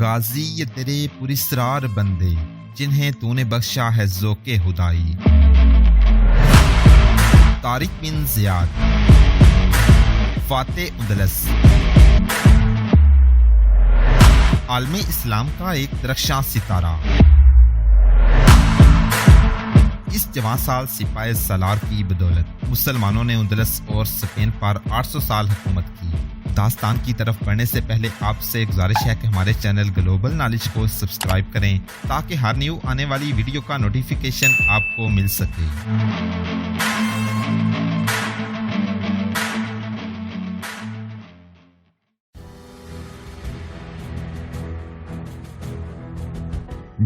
غازی یہ تیرے پراسرار بندے جنہیں تو نے بخشا ہے ذوق خدائی۔ طارق بن زیاد، فاتح اندلس، عالم اسلام کا ایک درخشاں ستارہ۔ اس جوان سال سپاہی سالار کی بدولت مسلمانوں نے اندلس اور اسپین پر 800 سال حکومت کی۔ داستان کی طرف بڑھنے سے پہلے آپ سے گزارش ہے کہ ہمارے چینل گلوبل نالج کو سبسکرائب کریں تاکہ ہر نیو آنے والی ویڈیو کا نوٹیفیکیشن آپ کو مل سکے۔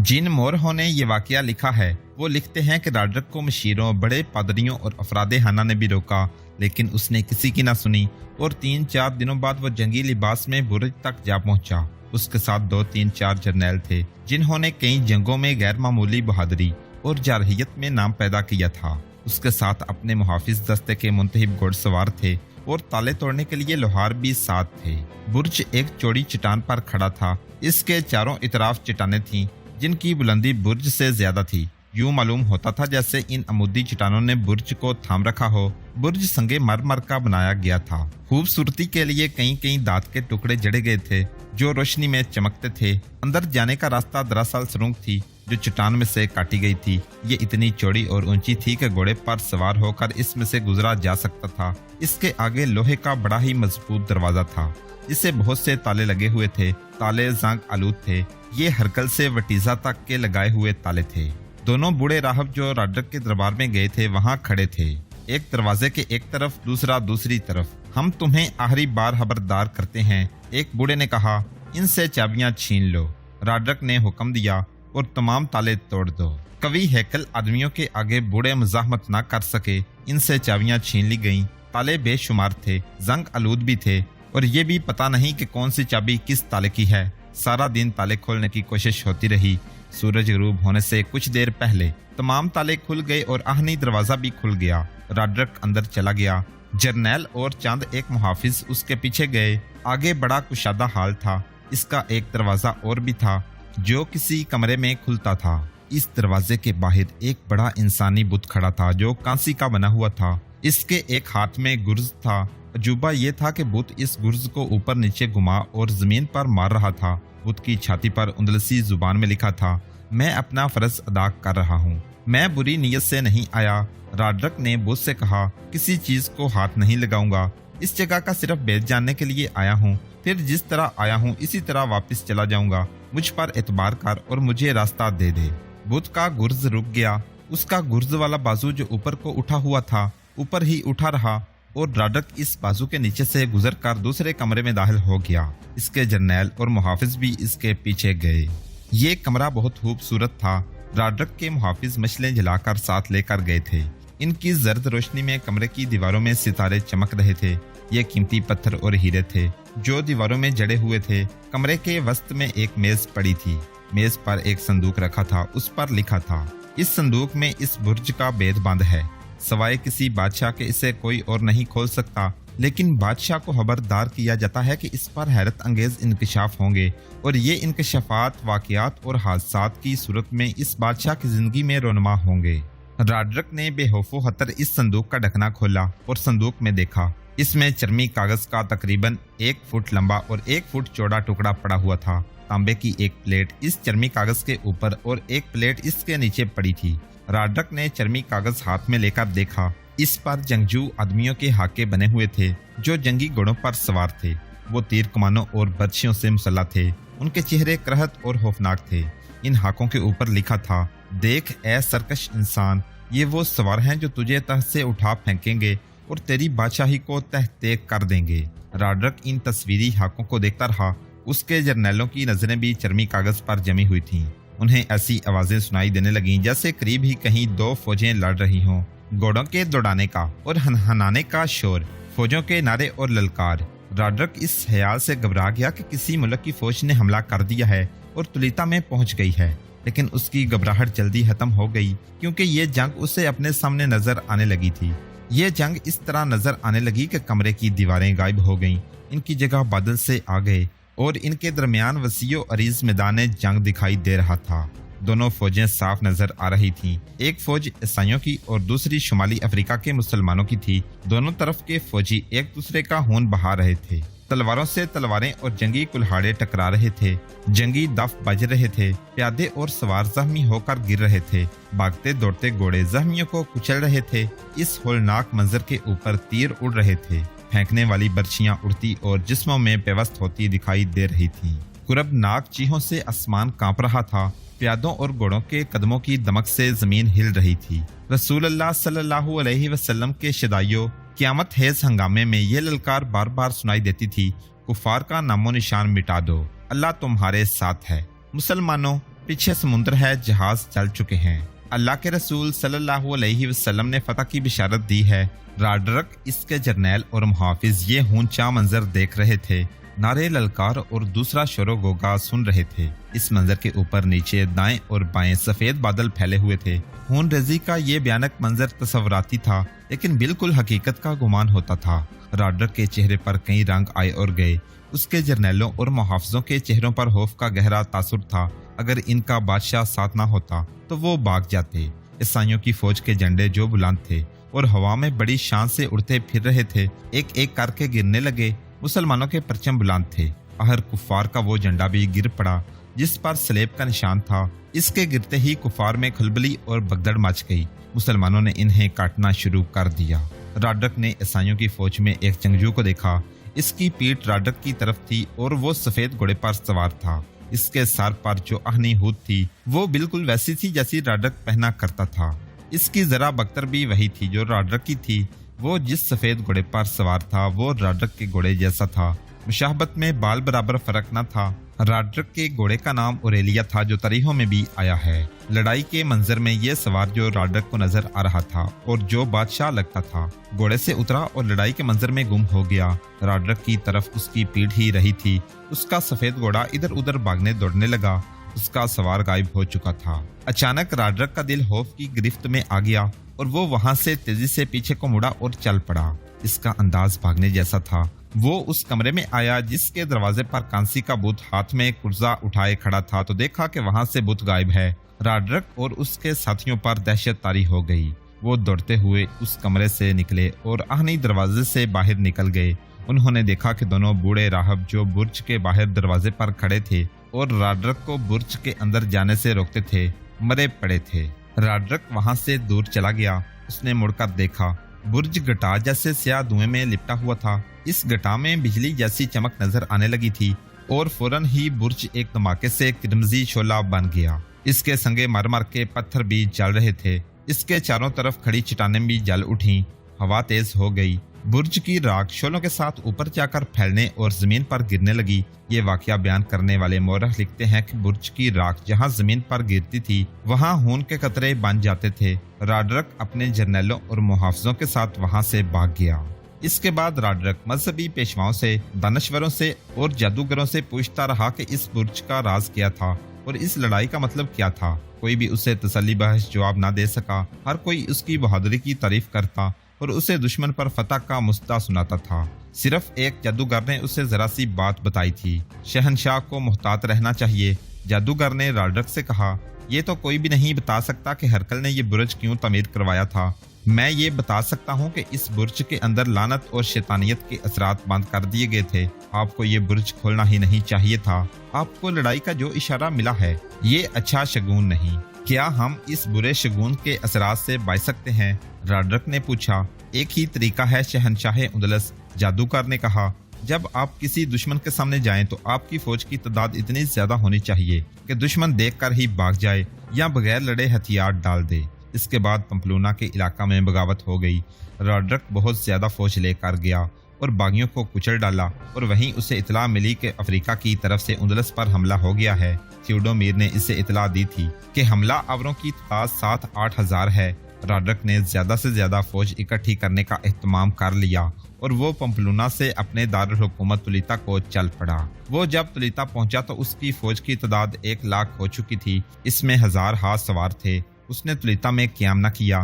جن مورہوں نے یہ واقعہ لکھا ہے وہ لکھتے ہیں کہ راڈرک کو مشیروں، بڑے پادریوں اور افراد خانہ نے بھی روکا لیکن اس نے کسی کی نہ سنی اور 3-4 دنوں بعد وہ جنگی لباس میں برج تک جا پہنچا۔ اس کے ساتھ 2-3-4 جرنیل تھے جنہوں نے کئی جنگوں میں غیر معمولی بہادری اور جارحیت میں نام پیدا کیا تھا۔ اس کے ساتھ اپنے محافظ دستے کے منتخب گھوڑ سوار تھے اور تالے توڑنے کے لیے لوہار بھی ساتھ تھے۔ برج ایک چوڑی چٹان پر کھڑا تھا۔ اس کے چاروں اطراف چٹانیں تھیں جن کی بلندی برج سے زیادہ تھی۔ یوں معلوم ہوتا تھا جیسے ان عمودی چٹانوں نے برج کو تھام رکھا ہو۔ برج سنگے مرمر کا بنایا گیا تھا۔ خوبصورتی کے لیے کئی دھات کے ٹکڑے جڑے گئے تھے جو روشنی میں چمکتے تھے۔ اندر جانے کا راستہ دراصل سرنگ تھی جو چٹان میں سے کاٹی گئی تھی۔ یہ اتنی چوڑی اور اونچی تھی کہ گھوڑے پر سوار ہو کر اس میں سے گزرا جا سکتا تھا۔ اس کے آگے لوہے کا بڑا ہی مضبوط دروازہ تھا جسے بہت سے تالے لگے ہوئے تھے۔ تالے زنگ آلود تھے۔ یہ ہرکل سے وٹیزا تک کے لگائے ہوئے تالے تھے۔ دونوں بوڑھے راہب جو راڈرک کے دربار میں گئے تھے وہاں کھڑے تھے، ایک دروازے کے ایک طرف، دوسرا دوسری طرف۔ ہم تمہیں آخری بار خبردار کرتے ہیں، ایک بوڑھے نے کہا، ان سے چابیاں چھین لو۔ راڈرک نے حکم دیا اور تمام تالے توڑ دو۔ قوی ہیکل آدمیوں کے آگے بوڑھے مزاحمت نہ کر سکے۔ ان سے چابیاں چھین لی گئیں۔ تالے بے شمار تھے، زنگ آلود بھی تھے اور یہ بھی پتہ نہیں کہ کون سی چابی کس تالے کی ہے۔ سارا دن تالے کھولنے کی کوشش ہوتی رہی۔ سورج غروب ہونے سے کچھ دیر پہلے تمام تالے کھل گئے اور آہنی دروازہ بھی کھل گیا۔ راڈرک اندر چلا گیا۔ جرنیل اور چند ایک محافظ اس کے پیچھے گئے۔ آگے بڑا کشادہ حال تھا۔ اس کا ایک دروازہ اور بھی تھا جو کسی کمرے میں کھلتا تھا۔ اس دروازے کے باہر ایک بڑا انسانی بت کھڑا تھا جو کانسی کا بنا ہوا تھا۔ اس کے ایک ہاتھ میں گرز تھا۔ عجوبہ یہ تھا کہ بت اس گرز کو اوپر نیچے گھما اور زمین پر مار رہا تھا۔ بت کی چھاتی پر اندلسی زبان میں لکھا تھا، میں اپنا فرض ادا کر رہا ہوں، میں بری نیت سے نہیں آیا۔ راڈرک نے بت سے کہا، کسی چیز کو ہاتھ نہیں لگاؤں گا، اس جگہ کا صرف بیت جاننے کے لیے آیا ہوں، پھر جس طرح آیا ہوں اسی طرح واپس چلا جاؤں گا، مجھ پر اعتبار کر اور مجھے راستہ دے دے۔ بت کا گرز رک گیا۔ اس کا گرز والا بازو جو اوپر کو اٹھا ہوا تھا اوپر ہی اٹھا رہا اور راڈرک اس بازو کے نیچے سے گزر کر دوسرے کمرے میں داخل ہو گیا۔ اس کے جرنیل اور محافظ بھی اس کے پیچھے گئے۔ یہ کمرہ بہت خوبصورت تھا۔ راڈرک کے محافظ مشلیں جلا کر ساتھ لے کر گئے تھے۔ ان کی زرد روشنی میں کمرے کی دیواروں میں ستارے چمک رہے تھے۔ یہ قیمتی پتھر اور ہیرے تھے جو دیواروں میں جڑے ہوئے تھے۔ کمرے کے وسط میں ایک میز پڑی تھی۔ میز پر ایک صندوق رکھا تھا۔ اس پر لکھا تھا، اس صندوق میں اس برج کا بید بند ہے، سوائے کسی بادشاہ کے اسے کوئی اور نہیں کھول سکتا، لیکن بادشاہ کو خبردار کیا جاتا ہے کہ اس پر حیرت انگیز انکشاف ہوں گے اور یہ انکشافات واقعات اور حادثات کی صورت میں اس بادشاہ کی زندگی میں رونما ہوں گے۔ راڈرک نے بے خوف و خطر اس صندوق کا ڈھکنا کھولا اور صندوق میں دیکھا۔ اس میں چرمی کاغذ کا تقریباً 1 فٹ لمبا اور 1 فٹ چوڑا ٹکڑا پڑا ہوا تھا۔ تانبے کی ایک پلیٹ اس چرمی کاغذ کے اوپر اور ایک پلیٹ اس کے نیچے پڑی تھی۔ راڈرک نے چرمی کاغذ ہاتھ میں لے کر دیکھا۔ اس پر جنگجو آدمیوں کے ہاکے بنے ہوئے تھے جو جنگی گھوڑوں پر سوار تھے۔ وہ تیر کمانوں اور برچھیوں سے مسلح تھے۔ ان کے چہرے کرہت اور خوفناک تھے۔ ان ہاکوں کے اوپر لکھا تھا، دیکھ اے سرکش انسان، یہ وہ سوار ہیں جو تجھے تخت سے اٹھا پھینکیں گے اور تیری بادشاہی کو تہہ تیگ کر دیں گے۔ راڈرک ان تصویری ہاکوں کو دیکھتا رہا۔ اس کے جرنیلوں کی نظریں بھی چرمی کاغذ پر جمی ہوئی تھیں۔ انہیں ایسی آوازیں سنائی دینے لگیں جیسے قریب ہی کہیں 2 فوجیں لڑ رہی ہوں۔ گھوڑوں کے دوڑانے کا اور ہنہنانے کا شور، فوجوں کے نعرے اور للکار۔ راڈرک اس خیال سے گھبرا گیا کہ کسی ملک کی فوج نے حملہ کر دیا ہے اور تلیتا میں پہنچ گئی ہے، لیکن اس کی گھبراہٹ جلدی ختم ہو گئی کیونکہ یہ جنگ اسے اپنے سامنے نظر آنے لگی تھی۔ یہ جنگ اس طرح نظر آنے لگی کہ کمرے کی دیواریں غائب ہو گئیں، ان کی جگہ بادل سے آ گئے اور ان کے درمیان وسیع و عریض میدان جنگ دکھائی دے رہا تھا۔ دونوں فوجیں صاف نظر آ رہی تھیں، ایک فوج عیسائیوں کی اور دوسری شمالی افریقہ کے مسلمانوں کی تھی۔ دونوں طرف کے فوجی ایک دوسرے کا خون بہا رہے تھے، تلواروں سے تلواریں اور جنگی کلہاڑے ٹکرا رہے تھے، جنگی دف بج رہے تھے، پیادے اور سوار زخمی ہو کر گر رہے تھے، بھاگتے دوڑتے گھوڑے زخمیوں کو کچل رہے تھے۔ اس ہولناک منظر کے اوپر تیر اڑ رہے تھے، پھینکنے والی برچیاں اڑتی اور جسموں میں پیوست ہوتی دکھائی دے رہی تھیں۔ کربناک چیخوں سے آسمان کانپ رہا تھا، پیادوں اور گھوڑوں کے قدموں کی دمک سے زمین ہل رہی تھی۔ رسول اللہ صلی اللہ علیہ وسلم کے شدائیوں قیامت خیز ہنگامے میں یہ للکار بار بار سنائی دیتی تھی، کفار کا نام و نشان مٹا دو، اللہ تمہارے ساتھ ہے۔ مسلمانوں، پیچھے سمندر ہے، جہاز چل چکے ہیں۔ اللہ کے رسول صلی اللہ علیہ وسلم نے فتح کی بشارت دی ہے۔ راڈرک، اس کے جرنیل اور محافظ یہ ہونچا منظر دیکھ رہے تھے، نعرے للکار اور دوسرا شور و غوغا سن رہے تھے۔ اس منظر کے اوپر نیچے دائیں اور بائیں سفید بادل پھیلے ہوئے تھے۔ خون ریزی کا یہ بھیانک منظر تصوراتی تھا، لیکن بالکل حقیقت کا گمان ہوتا تھا۔ راڈرک کے چہرے پر کئی رنگ آئے اور گئے، اس کے جرنیلوں اور محافظوں کے چہروں پر خوف کا گہرا تاثر تھا۔ اگر ان کا بادشاہ ساتھ نہ ہوتا تو وہ بھاگ جاتے۔ عیسائیوں کی فوج کے جھنڈے جو بلند تھے اور ہوا میں بڑی شان سے اڑتے پھر رہے تھے، ایک ایک کر کے گرنے لگے۔ مسلمانوں کے پرچم بلند تھے، آخر کفار کا وہ جھنڈا بھی گر پڑا جس پر سلیب کا نشان تھا۔ اس کے گرتے ہی کفار میں کھلبلی اور بھگدڑ مچ گئی، مسلمانوں نے انہیں کاٹنا شروع کر دیا۔ راڈرک نے عیسائیوں کی فوج میں ایک جنگجو کو دیکھا، اس کی پیٹھ راڈرک کی طرف تھی اور وہ سفید گھوڑے پر سوار تھا۔ اس کے سر پر جو آہنی ہوت تھی وہ بالکل ویسی تھی جیسی راڈرک پہنا کرتا تھا۔ اس کی ذرا بختر بھی وہی تھی جو راڈرک کی تھی۔ وہ جس سفید گھوڑے پر سوار تھا وہ راڈرک کے گھوڑے جیسا تھا، مشابہت میں بال برابر فرق نہ تھا۔ راڈرک کے گھوڑے کا نام اوریلیا تھا جو تاریخوں میں بھی آیا ہے۔ لڑائی کے منظر میں یہ سوار جو راڈرک کو نظر آ رہا تھا اور جو بادشاہ لگتا تھا، گھوڑے سے اترا اور لڑائی کے منظر میں گم ہو گیا۔ راڈرک کی طرف اس کی پیٹھ ہی رہی تھی، اس کا سفید گھوڑا ادھر ادھر بھاگنے دوڑنے لگا، اس کا سوار غائب ہو چکا تھا۔ اچانک راڈرک کا دل خوف کی گرفت میں آ گیا اور وہ وہاں سے تیزی سے پیچھے کو مڑا اور چل پڑا۔ اس کا انداز بھاگنے جیسا تھا۔ وہ اس کمرے میں آیا جس کے دروازے پر کانسی کا بت ہاتھ میں کرزا اٹھائے کھڑا تھا تو دیکھا کہ وہاں سے بت غائب ہے۔ راڈرک اور اس کے ساتھیوں پر دہشت طاری ہو گئی۔ وہ دوڑتے ہوئے اس کمرے سے نکلے اور آہنی دروازے سے باہر نکل گئے۔ انہوں نے دیکھا کہ دونوں بوڑھے راہب جو برج کے باہر دروازے پر کھڑے تھے اور راڈرک کو برج کے اندر جانے سے روکتے تھے، مرے پڑے تھے۔ راڈرک وہاں سے دور چلا گیا۔ اس نے مڑ کر دیکھا، برج گٹا جیسے سیاہ دھوئیں میں لپٹا ہوا تھا۔ اس گٹا میں بجلی جیسی چمک نظر آنے لگی تھی اور فوراً ہی برج ایک دھماکے سے کرمزی شعلہ بن گیا۔ اس کے سنگے مر کے پتھر بھی جل رہے تھے، اس کے چاروں طرف کھڑی چٹانیں بھی جل اٹھیں۔ ہوا تیز ہو گئی، برج کی راکھ شعلوں کے ساتھ اوپر جا کر پھیلنے اور زمین پر گرنے لگی۔ یہ واقعہ بیان کرنے والے مورخ لکھتے ہیں کہ برج کی راکھ جہاں زمین پر گرتی تھی وہاں خون کے قطرے بن جاتے تھے۔ راڈرک اپنے جرنیلوں اور محافظوں کے ساتھ وہاں سے بھاگ گیا۔ اس کے بعد راڈرک مذہبی پیشواؤں سے، دانشوروں سے اور جادوگروں سے پوچھتا رہا کہ اس برج کا راز کیا تھا اور اس لڑائی کا مطلب کیا تھا۔ کوئی بھی اسے تسلی بخش جواب نہ دے سکا۔ ہر کوئی اس کی بہادری کی تعریف کرتا اور اسے دشمن پر فتح کا مستہ سناتا تھا۔ صرف ایک جادوگر نے اسے ذرا سی بات بتائی تھی، شہنشاہ کو محتاط رہنا چاہیے۔ جادوگر نے راڈرک سے کہا، یہ تو کوئی بھی نہیں بتا سکتا کہ ہرکل نے یہ برج کیوں تعمیر کروایا تھا۔ میں یہ بتا سکتا ہوں کہ اس برج کے اندر لعنت اور شیطانیت کے اثرات بند کر دیے گئے تھے۔ آپ کو یہ برج کھولنا ہی نہیں چاہیے تھا۔ آپ کو لڑائی کا جو اشارہ ملا ہے یہ اچھا شگون نہیں۔ کیا ہم اس برے شگون کے اثرات سے بچ سکتے ہیں؟ راڈرک نے پوچھا۔ ایک ہی طریقہ ہے شہنشاہ اندلس، جادوگر نے کہا۔ جب آپ کسی دشمن کے سامنے جائیں تو آپ کی فوج کی تعداد اتنی زیادہ ہونی چاہیے کہ دشمن دیکھ کر ہی بھاگ جائے یا بغیر لڑے ہتھیار ڈال دے۔ اس کے بعد پمپلونا کے علاقہ میں بغاوت ہو گئی۔ راڈرک بہت زیادہ فوج لے کر گیا اور باغیوں کو کچل ڈالا اور وہیں اسے اطلاع ملی کہ افریقہ کی طرف سے اندلس پر حملہ ہو گیا ہے۔ تھیوڈومیر نے اسے اطلاع دی تھی کہ حملہ آوروں کی تعداد 7-8 ہزار ہے۔ راڈرک نے زیادہ سے زیادہ فوج اکٹھی کرنے کا اہتمام کر لیا اور وہ پمپلونا سے اپنے دارالحکومت تولیتا کو چل پڑا۔ وہ جب تولیتا پہنچا تو اس کی فوج کی تعداد 1 لاکھ ہو چکی تھی، اس میں 1000 ہاتھ سوار تھے۔ اس نے تولیتا میں قیام نہ کیا۔